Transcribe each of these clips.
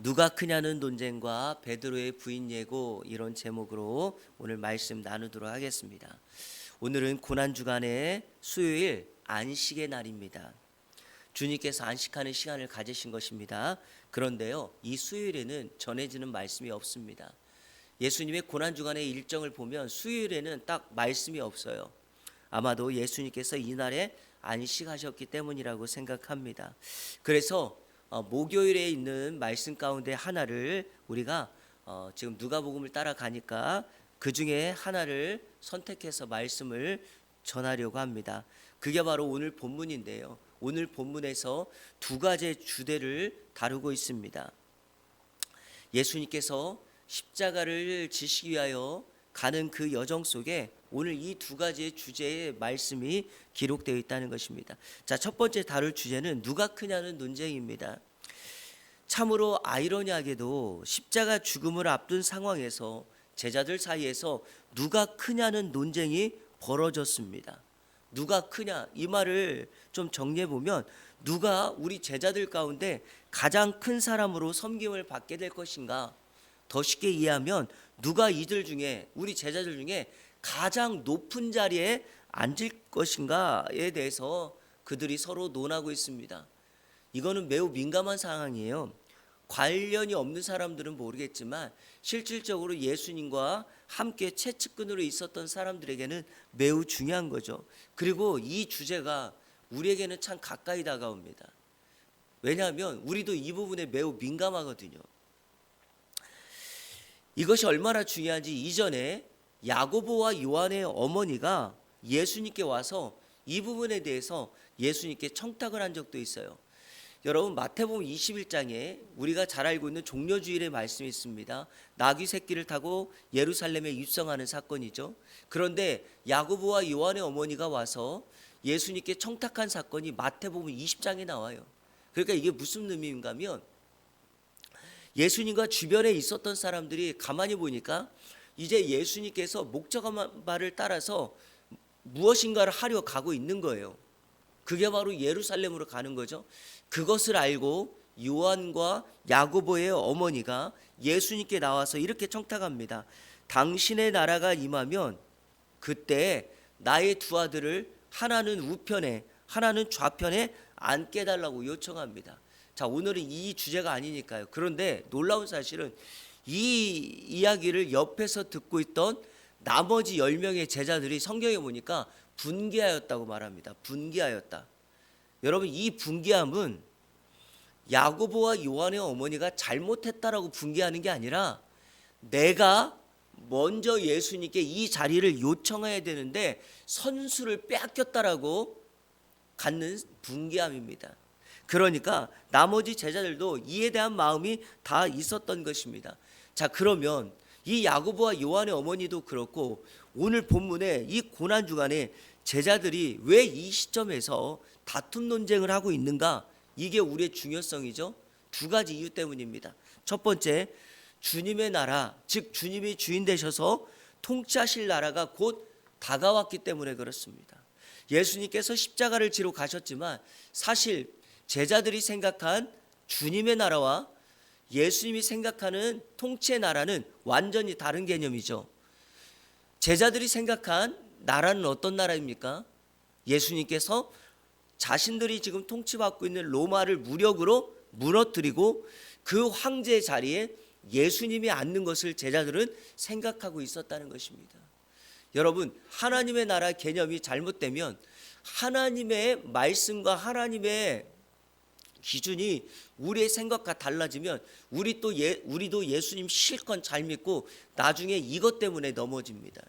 누가 크냐는 논쟁과 베드로의 부인 예고, 이런 제목으로 오늘 말씀 나누도록 하겠습니다. 오늘은 고난주간의 수요일 안식의 날입니다. 주님께서 안식하는 시간을 가지신 것입니다. 그런데요, 이 수요일에는 전해지는 말씀이 없습니다. 예수님의 고난주간의 일정을 보면 수요일에는 딱 말씀이 없어요. 아마도 예수님께서 이날에 안식하셨기 때문이라고 생각합니다. 그래서 목요일에 있는 말씀 가운데 하나를 우리가 지금 누가복음을 따라가니까 그 중에 하나를 선택해서 말씀을 전하려고 합니다. 그게 바로 오늘 본문인데요. 오늘 본문에서 두 가지의 주제를 다루고 있습니다. 예수님께서 십자가를 지시기 위하여 가는 그 여정 속에 오늘 이 두 가지의 주제의 말씀이 기록되어 있다는 것입니다. 자, 첫 번째 다룰 주제는 누가 크냐는 논쟁입니다. 참으로 아이러니하게도 십자가 죽음을 앞둔 상황에서 제자들 사이에서 누가 크냐는 논쟁이 벌어졌습니다. 누가 크냐, 이 말을 좀 정리해 보면 누가 우리 제자들 가운데 가장 큰 사람으로 섬김을 받게 될 것인가, 더 쉽게 이해하면 누가 이들 중에, 우리 제자들 중에 가장 높은 자리에 앉을 것인가에 대해서 그들이 서로 논하고 있습니다. 이거는 매우 민감한 상황이에요. 관련이 없는 사람들은 모르겠지만 실질적으로 예수님과 함께 채찍근으로 있었던 사람들에게는 매우 중요한 거죠. 그리고 이 주제가 우리에게는 참 가까이 다가옵니다. 왜냐하면 우리도 이 부분에 매우 민감하거든요. 이것이 얼마나 중요한지 이전에 야고보와 요한의 어머니가 예수님께 와서 이 부분에 대해서 예수님께 청탁을 한 적도 있어요. 여러분, 마태복음 21장에 우리가 잘 알고 있는 종려주일의 말씀이 있습니다. 나귀 새끼를 타고 예루살렘에 입성하는 사건이죠. 그런데 야고보와 요한의 어머니가 와서 예수님께 청탁한 사건이 마태복음 20장에 나와요. 그러니까 이게 무슨 의미인가 하면 예수님과 주변에 있었던 사람들이 가만히 보니까 이제 예수님께서 목적한 바를 따라서 무엇인가를 하려 가고 있는 거예요. 그게 바로 예루살렘으로 가는 거죠. 그것을 알고 요한과 야고보의 어머니가 예수님께 나와서 이렇게 청탁합니다. 당신의 나라가 임하면 그때 나의 두 아들을 하나는 우편에 하나는 좌편에 앉게 해달라고 요청합니다. 자, 오늘은 이 주제가 아니니까요. 그런데 놀라운 사실은 이 이야기를 옆에서 듣고 있던 나머지 10명의 제자들이 성경에 보니까 분개하였다고 말합니다. 분개하였다. 여러분, 이 분개함은 야고보와 요한의 어머니가 잘못했다라고 분개하는 게 아니라 내가 먼저 예수님께 이 자리를 요청해야 되는데 선수를 빼앗겼다라고 갖는 분개함입니다. 그러니까 나머지 제자들도 이에 대한 마음이 다 있었던 것입니다. 자, 그러면 이 야고보와 요한의 어머니도 그렇고 오늘 본문에 이 고난주간에 제자들이 왜 이 시점에서 다툼 논쟁을 하고 있는가? 이게 우리의 중요성이죠. 두 가지 이유 때문입니다. 첫 번째, 주님의 나라, 즉 주님이 주인 되셔서 통치하실 나라가 곧 다가왔기 때문에 그렇습니다. 예수님께서 십자가를 지러 가셨지만 사실 제자들이 생각한 주님의 나라와 예수님이 생각하는 통치의 나라는 완전히 다른 개념이죠. 제자들이 생각한 나라는 어떤 나라입니까? 예수님께서 자신들이 지금 통치받고 있는 로마를 무력으로 무너뜨리고 그 황제의 자리에 예수님이 앉는 것을 제자들은 생각하고 있었다는 것입니다. 여러분, 하나님의 나라 개념이 잘못되면 하나님의 말씀과 하나님의 기준이 우리의 생각과 달라지면 우리도 예수님 실컷 잘 믿고 나중에 이것 때문에 넘어집니다.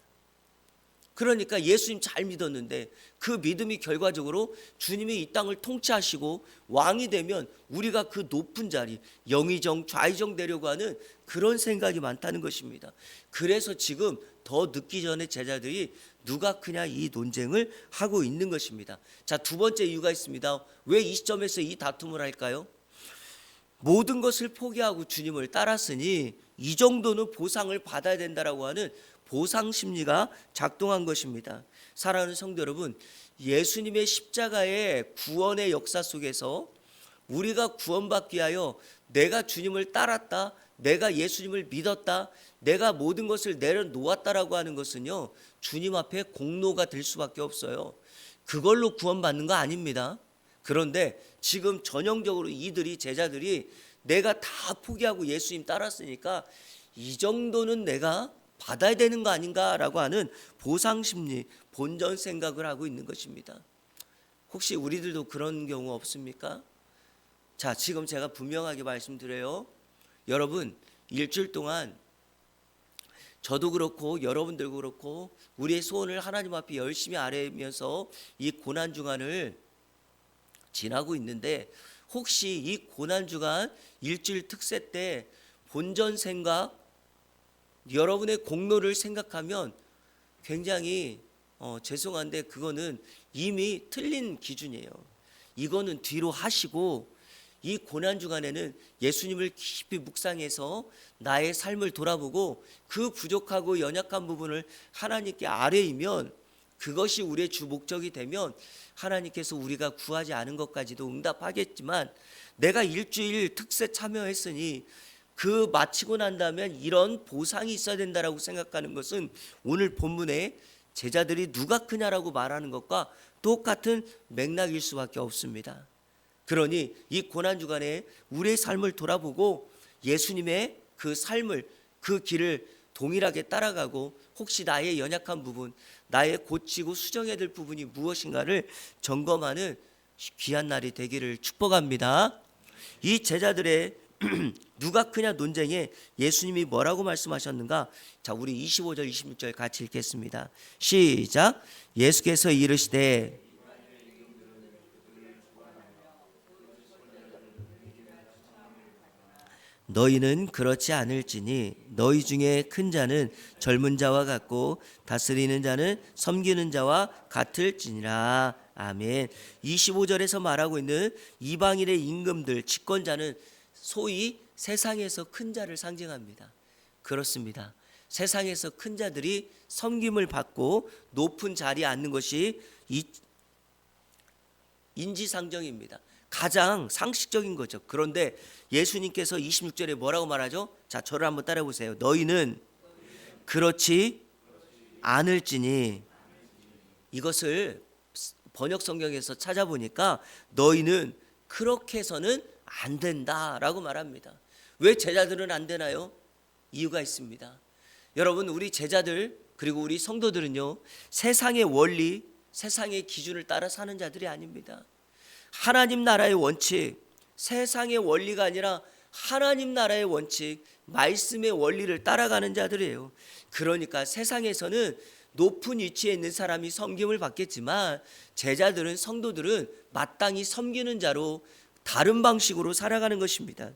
그러니까 예수님 잘 믿었는데 그 믿음이 결과적으로 주님이 이 땅을 통치하시고 왕이 되면 우리가 그 높은 자리, 영의정, 좌의정 되려고 하는 그런 생각이 많다는 것입니다. 그래서 지금 더 늦기 전에 제자들이 누가 크냐 이 논쟁을 하고 있는 것입니다. 자, 두 번째 이유가 있습니다. 왜 이 시점에서 이 다툼을 할까요? 모든 것을 포기하고 주님을 따랐으니 이 정도는 보상을 받아야 된다라고 하는 보상 심리가 작동한 것입니다. 사랑하는 성도 여러분, 예수님의 십자가의 구원의 역사 속에서 우리가 구원받기 위하여 내가 주님을 따랐다, 내가 예수님을 믿었다, 내가 모든 것을 내려놓았다라고 하는 것은요, 주님 앞에 공로가 될 수밖에 없어요. 그걸로 구원받는 거 아닙니다. 그런데 지금 전형적으로 이들이, 제자들이 내가 다 포기하고 예수님 따랐으니까 이 정도는 내가 받아야 되는 거 아닌가라고 하는 보상심리, 본전 생각을 하고 있는 것입니다. 혹시 우리들도 그런 경우 없습니까? 자, 지금 제가 분명하게 말씀드려요. 여러분, 일주일 동안 저도 그렇고 여러분들도 그렇고 우리의 소원을 하나님 앞에 열심히 아뢰면서 이 고난 주간을 지나고 있는데, 혹시 이 고난 주간 일주일 특세 때 본전 생각, 여러분의 공로를 생각하면 굉장히 죄송한데 그거는 이미 틀린 기준이에요. 이거는 뒤로 하시고 이 고난 주간에는 예수님을 깊이 묵상해서 나의 삶을 돌아보고 그 부족하고 연약한 부분을 하나님께 아뢰이면, 그것이 우리의 주 목적이 되면 하나님께서 우리가 구하지 않은 것까지도 응답하겠지만, 내가 일주일 특세 참여했으니 그 마치고 난 다음에 이런 보상이 있어야 된다라고 생각하는 것은 오늘 본문에 제자들이 누가 크냐라고 말하는 것과 똑같은 맥락일 수밖에 없습니다. 그러니 이 고난 주간에 우리의 삶을 돌아보고 예수님의 그 삶을, 그 길을 동일하게 따라가고, 혹시 나의 연약한 부분, 나의 고치고 수정해야 될 부분이 무엇인가를 점검하는 귀한 날이 되기를 축복합니다. 이 제자들의 누가 크냐 논쟁에 예수님이 뭐라고 말씀하셨는가? 자, 우리 25절 26절 같이 읽겠습니다. 시작. 예수께서 이르시되 너희는 그렇지 않을지니 너희 중에 큰 자는 젊은 자와 같고 다스리는 자는 섬기는 자와 같을지니라. 아멘. 25절에서 말하고 있는 이방인의 임금들, 집권자는 소위 세상에서 큰 자를 상징합니다. 그렇습니다. 세상에서 큰 자들이 섬김을 받고 높은 자리에 앉는 것이 인지상정입니다. 가장 상식적인 거죠. 그런데 예수님께서 26절에 뭐라고 말하죠? 자, 저를 한번 따라 보세요. 너희는 그렇지 않을지니. 이것을 번역 성경에서 찾아보니까 너희는 그렇게 해서는 안 된다라고 말합니다. 왜 제자들은 안 되나요? 이유가 있습니다. 여러분, 우리 제자들 그리고 우리 성도들은요, 세상의 원리, 세상의 기준을 따라 사는 자들이 아닙니다. 하나님 나라의 원칙, 세상의 원리가 아니라 하나님 나라의 원칙, 말씀의 원리를 따라가는 자들이에요. 그러니까 세상에서는 높은 위치에 있는 사람이 섬김을 받겠지만 제자들은, 성도들은 마땅히 섬기는 자로 다른 방식으로 살아가는 것입니다.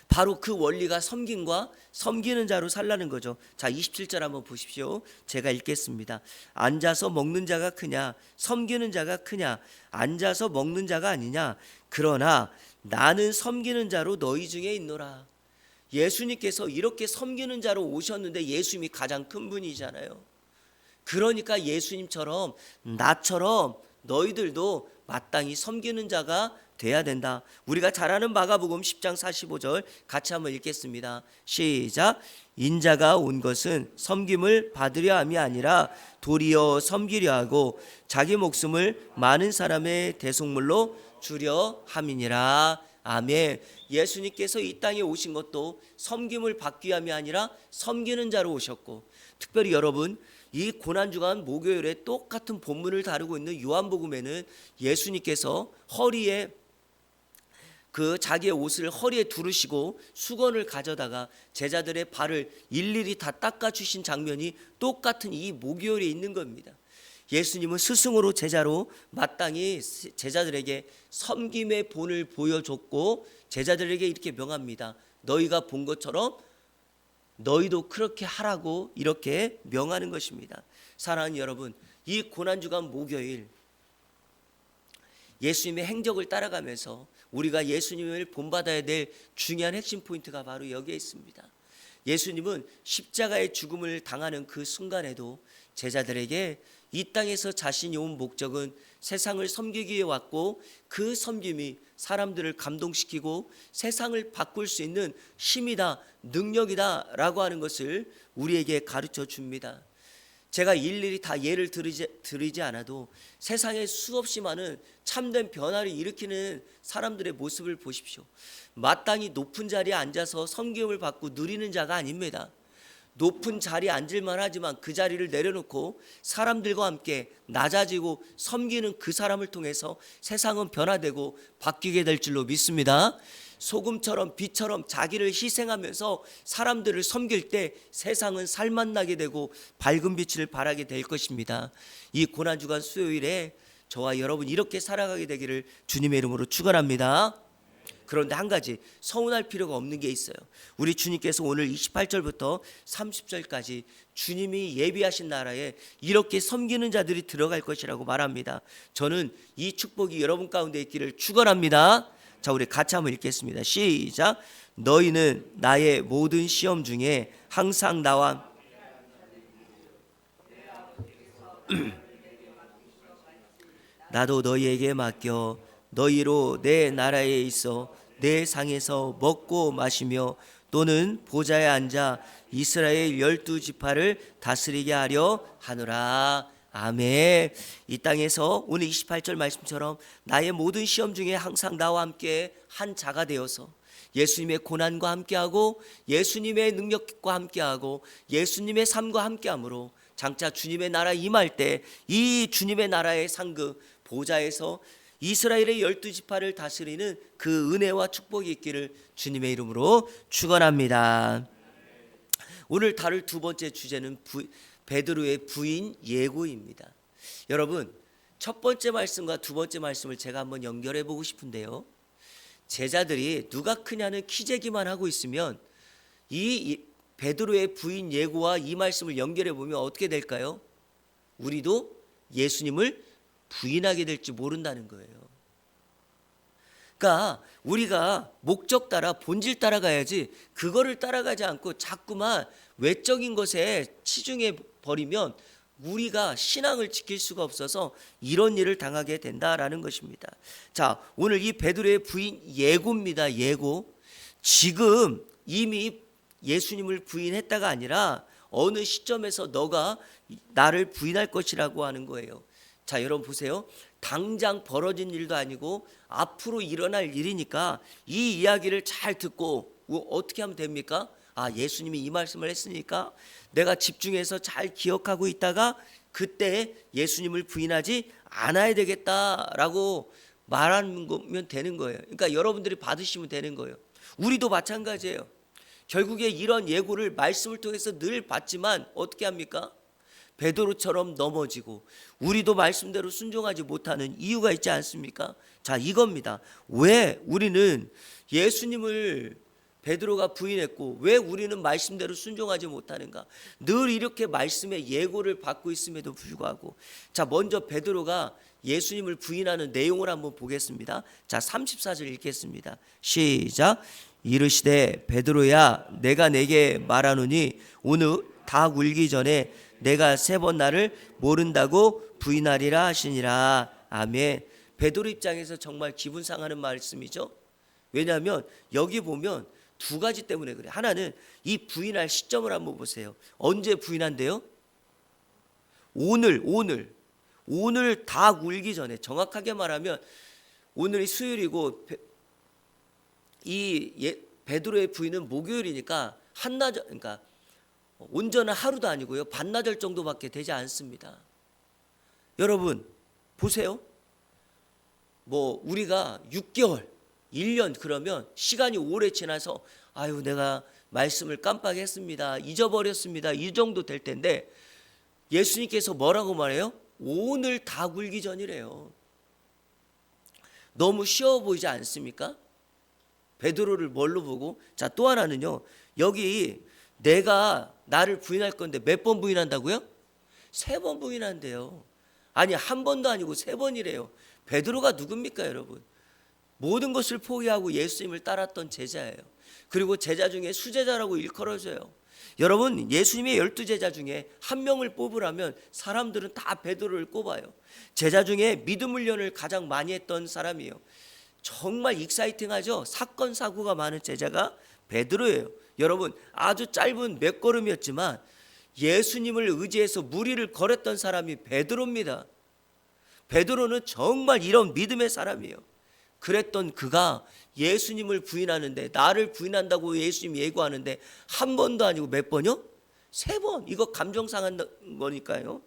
바로 그 원리가 섬김과 섬기는 자로 살라는 거죠. 자, 27절 한번 보십시오. 제가 읽겠습니다. 앉아서 먹는 자가 크냐 섬기는 자가 크냐? 앉아서 먹는 자가 아니냐? 그러나 나는 섬기는 자로 너희 중에 있노라. 예수님께서 이렇게 섬기는 자로 오셨는데 예수님이 가장 큰 분이잖아요. 그러니까 예수님처럼 나처럼 너희들도 마땅히 섬기는 자가 돼야 된다. 우리가 잘 아는 마가복음 10장 45절 같이 한번 읽겠습니다. 시작. 인자가 온 것은 섬김을 받으려 함이 아니라 도리어 섬기려 하고 자기 목숨을 많은 사람의 대속물로 주려 함이니라. 아멘. 예수님께서 이 땅에 오신 것도 섬김을 받기 위함이 아니라 섬기는 자로 오셨고, 특별히 여러분, 이 고난주간 목요일에 똑같은 본문을 다루고 있는 요한복음에는 예수님께서 허리에 자기의 옷을 허리에 두르시고 수건을 가져다가 제자들의 발을 일일이 다 닦아주신 장면이 똑같은 이 목요일에 있는 겁니다. 예수님은 스승으로 제자로 마땅히 제자들에게 섬김의 본을 보여줬고 제자들에게 이렇게 명합니다. 너희가 본 것처럼 너희도 그렇게 하라고 이렇게 명하는 것입니다. 사랑하는 여러분, 이 고난주간 목요일 예수님의 행적을 따라가면서 우리가 예수님을 본받아야 될 중요한 핵심 포인트가 바로 여기에 있습니다. 예수님은 십자가의 죽음을 당하는 그 순간에도 제자들에게 이 땅에서 자신이 온 목적은 세상을 섬기기 위해 왔고, 그 섬김이 사람들을 감동시키고 세상을 바꿀 수 있는 힘이다, 능력이다 라고 하는 것을 우리에게 가르쳐 줍니다. 제가 일일이 다 예를 드리지 않아도 세상에 수없이 많은 참된 변화를 일으키는 사람들의 모습을 보십시오. 마땅히 높은 자리에 앉아서 섬김을 받고 누리는 자가 아닙니다. 높은 자리에 앉을만 하지만 그 자리를 내려놓고 사람들과 함께 낮아지고 섬기는 그 사람을 통해서 세상은 변화되고 바뀌게 될 줄로 믿습니다. 소금처럼 빛처럼 자기를 희생하면서 사람들을 섬길 때 세상은 살맛나게 되고 밝은 빛을 발하게 될 것입니다. 이 고난주간 수요일에 저와 여러분 이렇게 살아가게 되기를 주님의 이름으로 축원합니다. 그런데 한 가지 서운할 필요가 없는 게 있어요. 우리 주님께서 오늘 28절부터 30절까지 주님이 예비하신 나라에 이렇게 섬기는 자들이 들어갈 것이라고 말합니다. 저는 이 축복이 여러분 가운데 있기를 축원합니다. 자, 우리 같이 한번 읽겠습니다. 시작. 너희는 나의 모든 시험 중에 항상 나와 나도 너희에게 맡겨 너희로 내 나라에 있어 내 상에서 먹고 마시며 또는 보좌에 앉아 이스라엘 12지파를 다스리게 하려 하노라. 아멘. 이 땅에서 오늘 28절 말씀처럼 나의 모든 시험 중에 항상 나와 함께 한 자가 되어서 예수님의 고난과 함께하고 예수님의 능력과 함께하고 예수님의 삶과 함께함으로 장차 주님의 나라 임할 때 이 주님의 나라의 상급 보좌에서 이스라엘의 12지파를 다스리는 그 은혜와 축복이 있기를 주님의 이름으로 축원합니다. 오늘 다룰 두 번째 주제는 베드로의 부인 예고입니다. 여러분, 첫 번째 말씀과 두 번째 말씀을 제가 한번 연결해 보고 싶은데요. 제자들이 누가 크냐는 키재기만 하고 있으면 이 베드로의 부인 예고와 이 말씀을 연결해 보면 어떻게 될까요? 우리도 예수님을 부인하게 될지 모른다는 거예요. 그러니까 우리가 목적 따라 본질 따라가야지 그거를 따라가지 않고 자꾸만 외적인 것에 치중해 버리면 우리가 신앙을 지킬 수가 없어서 이런 일을 당하게 된다라는 것입니다. 자, 오늘 이 베드로의 부인 예고입니다. 예고. 지금 이미 예수님을 부인했다가 아니라 어느 시점에서 너가 나를 부인할 것이라고 하는 거예요. 자, 여러분 보세요. 당장 벌어진 일도 아니고 앞으로 일어날 일이니까 이 이야기를 잘 듣고 어떻게 하면 됩니까? 아, 예수님이 이 말씀을 했으니까 내가 집중해서 잘 기억하고 있다가 그때 예수님을 부인하지 않아야 되겠다라고 말하면 되는 거예요. 그러니까 여러분들이 받으시면 되는 거예요. 우리도 마찬가지예요. 결국에 이런 예고를 말씀을 통해서 늘 받지만 어떻게 합니까? 베드로처럼 넘어지고 우리도 말씀대로 순종하지 못하는 이유가 있지 않습니까? 자, 이겁니다. 왜 우리는 예수님을 베드로가 부인했고 왜 우리는 말씀대로 순종하지 못하는가? 늘 이렇게 말씀의 예고를 받고 있음에도 불구하고, 자, 먼저 베드로가 예수님을 부인하는 내용을 한번 보겠습니다. 자, 34절 읽겠습니다. 시작. 이르시되 베드로야 내가 내게 말하노니 오늘 닭 울기 전에 내가 3번 나를 모른다고 부인하리라 하시니라. 아멘. 베드로 입장에서 정말 기분 상하는 말씀이죠. 왜냐하면 여기 보면 두 가지 때문에 그래. 하나는 이 부인할 시점을 한번 보세요. 언제 부인한대요? 오늘 닭 울기 전에, 정확하게 말하면 오늘이 수요일이고 이 베드로의 부인은 목요일이니까 한나절, 그러니까 온전한 하루도 아니고요, 반나절 정도밖에 되지 않습니다. 여러분 보세요. 뭐 우리가 6개월 1년 그러면 시간이 오래 지나서 아유 내가 말씀을 깜빡했습니다, 잊어버렸습니다, 이 정도 될 텐데 예수님께서 뭐라고 말해요? 오늘 다 굴기 전이래요. 너무 쉬워 보이지 않습니까? 베드로를 뭘로 보고? 자, 또 하나는요, 여기 내가 나를 부인할 건데 몇 번 부인한다고요? 3번 부인한대요. 아니, 한 번도 아니고 3번이래요. 베드로가 누굽니까 여러분? 모든 것을 포기하고 예수님을 따랐던 제자예요. 그리고 제자 중에 수제자라고 일컬어져요. 여러분, 예수님의 12제자 중에 한 명을 뽑으라면 사람들은 다 베드로를 꼽아요. 제자 중에 믿음 훈련을 가장 많이 했던 사람이에요. 정말 익사이팅하죠. 사건 사고가 많은 제자가 베드로예요. 여러분, 아주 짧은 몇 걸음이었지만 예수님을 의지해서 무리를 걸었던 사람이 베드로입니다. 베드로는 정말 이런 믿음의 사람이에요. 그랬던 그가 예수님을 부인하는데, 나를 부인한다고 예수님 예고하는데 한 번도 아니고 몇 번이요? 3번. 이거 감정 상한 거니까요.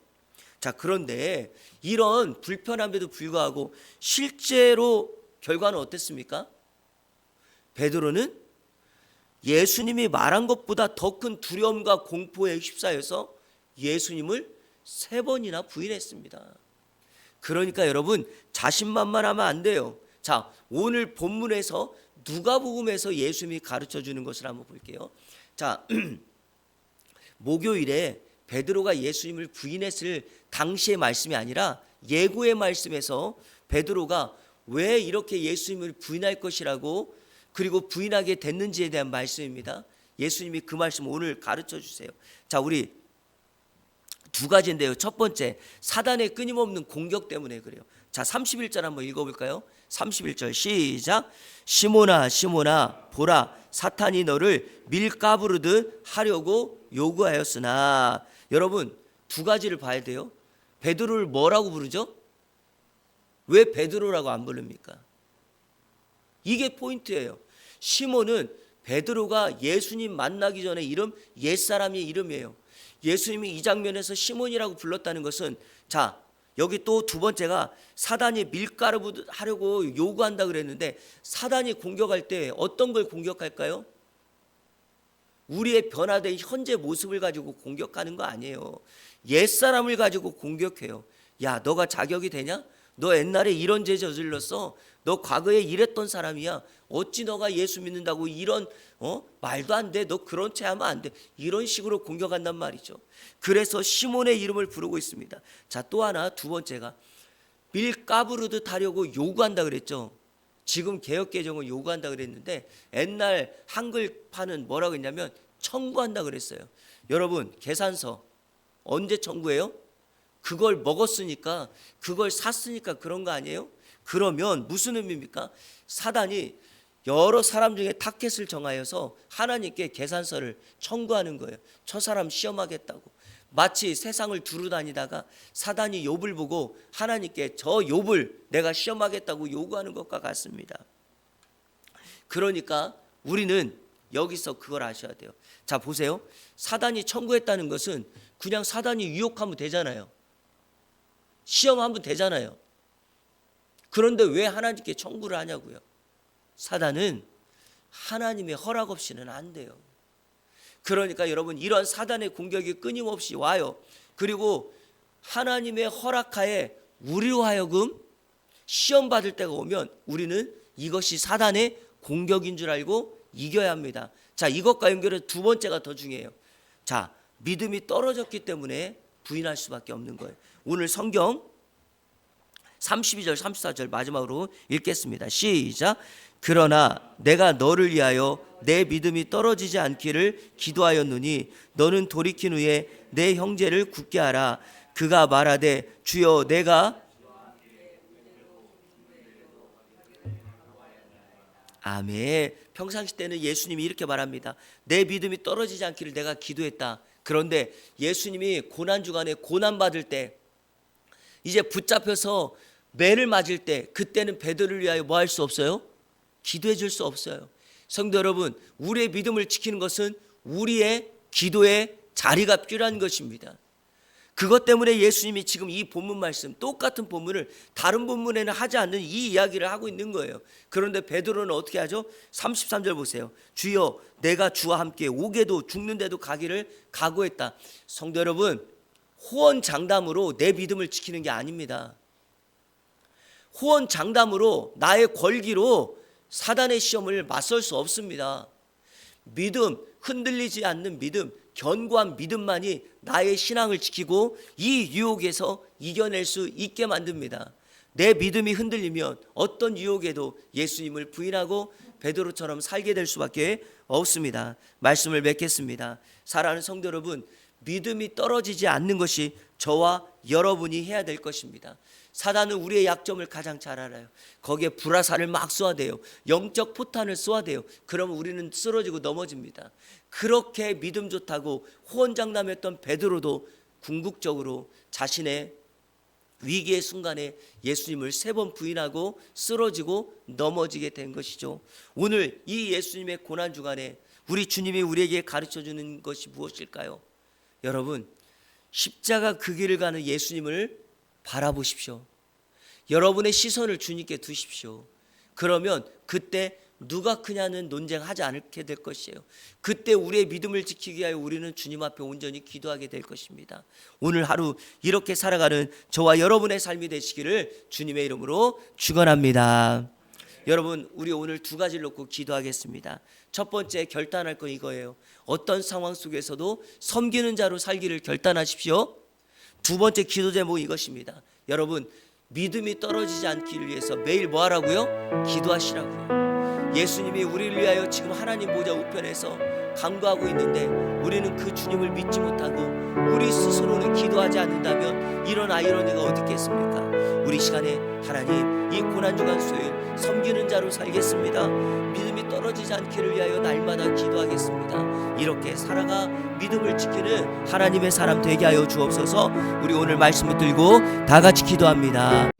자, 그런데 이런 불편함에도 불구하고 실제로 결과는 어땠습니까? 베드로는 예수님이 말한 것보다 더 큰 두려움과 공포에 휩싸여서 예수님을 3번이나 부인했습니다. 그러니까 여러분, 자신만만하면 안 돼요. 자, 오늘 본문에서 누가복음에서 예수님이 가르쳐 주는 것을 한번 볼게요. 자, 목요일에 베드로가 예수님을 부인했을 당시의 말씀이 아니라 예고의 말씀에서 베드로가 왜 이렇게 예수님을 부인할 것이라고, 그리고 부인하게 됐는지에 대한 말씀입니다. 예수님이 그 말씀 오늘 가르쳐 주세요. 자, 우리 두 가지인데요. 첫 번째, 사단의 끊임없는 공격 때문에 그래요. 자, 31절 한번 읽어볼까요? 31절 시작. 시몬아 시몬아 보라, 사탄이 너를 밀가부르듯 하려고 요구하였으나. 여러분, 두 가지를 봐야 돼요. 베드로를 뭐라고 부르죠? 왜 베드로라고 안 부릅니까? 이게 포인트예요. 시몬은 베드로가 예수님 만나기 전에 이름, 옛사람의 이름이에요. 예수님이 이 장면에서 시몬이라고 불렀다는 것은, 자, 여기 또 두 번째가 사단이 밀가루 하려고 요구한다 그랬는데, 사단이 공격할 때 어떤 걸 공격할까요? 우리의 변화된 현재 모습을 가지고 공격하는 거 아니에요. 옛사람을 가지고 공격해요. 야, 너가 자격이 되냐? 너 옛날에 이런 죄 저질렀어. 너 과거에 이랬던 사람이야. 어찌 너가 예수 믿는다고 이런 말도 안 돼. 너 그런 채 하면 안 돼. 이런 식으로 공격한단 말이죠. 그래서 시몬의 이름을 부르고 있습니다. 자, 또 하나, 두 번째가 밀가부르듯 하려고 요구한다 그랬죠. 지금 개역개정은 요구한다 그랬는데 옛날 한글판은 뭐라고 했냐면 청구한다 그랬어요. 여러분, 계산서 언제 청구해요? 그걸 먹었으니까, 그걸 샀으니까 그런 거 아니에요? 그러면 무슨 의미입니까? 사단이 여러 사람 중에 타켓을 정하여서 하나님께 계산서를 청구하는 거예요. 저 사람 시험하겠다고. 마치 세상을 두루 다니다가 사단이 욥을 보고 하나님께 저 욥을 내가 시험하겠다고 요구하는 것과 같습니다. 그러니까 우리는 여기서 그걸 아셔야 돼요. 자, 보세요. 사단이 청구했다는 것은 그냥 사단이 유혹하면 되잖아요. 시험하면 되잖아요. 그런데 왜 하나님께 청구를 하냐고요? 사단은 하나님의 허락 없이는 안 돼요. 그러니까 여러분, 이런 사단의 공격이 끊임없이 와요. 그리고 하나님의 허락하에 우리로 하여금 시험 받을 때가 오면 우리는 이것이 사단의 공격인 줄 알고 이겨야 합니다. 자, 이것과 연결해서 두 번째가 더 중요해요. 자, 믿음이 떨어졌기 때문에 부인할 수밖에 없는 거예요. 오늘 성경 32절 34절 마지막으로 읽겠습니다. 시작. 그러나 내가 너를 위하여 내 믿음이 떨어지지 않기를 기도하였노니 너는 돌이킨 후에 내 형제를 굳게 하라. 그가 말하되 주여 내가 아멘. 평상시 때는 예수님이 이렇게 말합니다. 내 믿음이 떨어지지 않기를 내가 기도했다. 그런데 예수님이 고난주간에 고난받을 때, 이제 붙잡혀서 매를 맞을 때, 그때는 베드로를 위하여 뭐 할 수 없어요? 기도해 줄 수 없어요. 성도 여러분, 우리의 믿음을 지키는 것은 우리의 기도의 자리가 필요한 것입니다. 그것 때문에 예수님이 지금 이 본문 말씀, 똑같은 본문을 다른 본문에는 하지 않는 이 이야기를 하고 있는 거예요. 그런데 베드로는 어떻게 하죠? 33절 보세요. 주여 내가 주와 함께 오게도 죽는데도 가기를 각오했다. 성도 여러분, 호언장담으로 내 믿음을 지키는 게 아닙니다. 호언장담으로 나의 권기로 사단의 시험을 맞설 수 없습니다. 믿음, 흔들리지 않는 믿음, 견고한 믿음만이 나의 신앙을 지키고 이 유혹에서 이겨낼 수 있게 만듭니다. 내 믿음이 흔들리면 어떤 유혹에도 예수님을 부인하고 베드로처럼 살게 될 수밖에 없습니다. 말씀을 맺겠습니다. 사랑하는 성도 여러분, 믿음이 떨어지지 않는 것이 저와 여러분이 해야 될 것입니다. 사단은 우리의 약점을 가장 잘 알아요. 거기에 불화살을 막 쏘아대요. 영적 포탄을 쏘아대요. 그러면 우리는 쓰러지고 넘어집니다. 그렇게 믿음 좋다고 호언장담했던 베드로도 궁극적으로 자신의 위기의 순간에 예수님을 3번 부인하고 쓰러지고 넘어지게 된 것이죠. 오늘 이 예수님의 고난 주간에 우리 주님이 우리에게 가르쳐주는 것이 무엇일까요? 여러분, 십자가 그 길을 가는 예수님을 바라보십시오. 여러분의 시선을 주님께 두십시오. 그러면 그때 누가 크냐는 논쟁하지 않게 될 것이에요. 그때 우리의 믿음을 지키기 위하여 우리는 주님 앞에 온전히 기도하게 될 것입니다. 오늘 하루 이렇게 살아가는 저와 여러분의 삶이 되시기를 주님의 이름으로 축원합니다. 여러분, 우리 오늘 2가지를 놓고 기도하겠습니다. 첫 번째 결단할 건 이거예요. 어떤 상황 속에서도 섬기는 자로 살기를 결단하십시오. 2번째 기도 제목은 이것입니다. 여러분, 믿음이 떨어지지 않기를 위해서 매일 뭐 하라고요? 기도하시라고요. 예수님이 우리를 위하여 지금 하나님 보좌 우편에서 간구하고 있는데 우리는 그 주님을 믿지 못하고 우리 스스로는 기도하지 않는다면 이런 아이러니가 어디 있겠습니까? 우리 시간에 하나님, 이 고난주간 수요일 섬기는 자로 살겠습니다. 믿음이 떨어지지 않기를 위하여 날마다 기도하겠습니다. 이렇게 살아가 믿음을 지키는 하나님의 사람 되게 하여 주옵소서. 우리 오늘 말씀 붙들고 다 같이 기도합니다.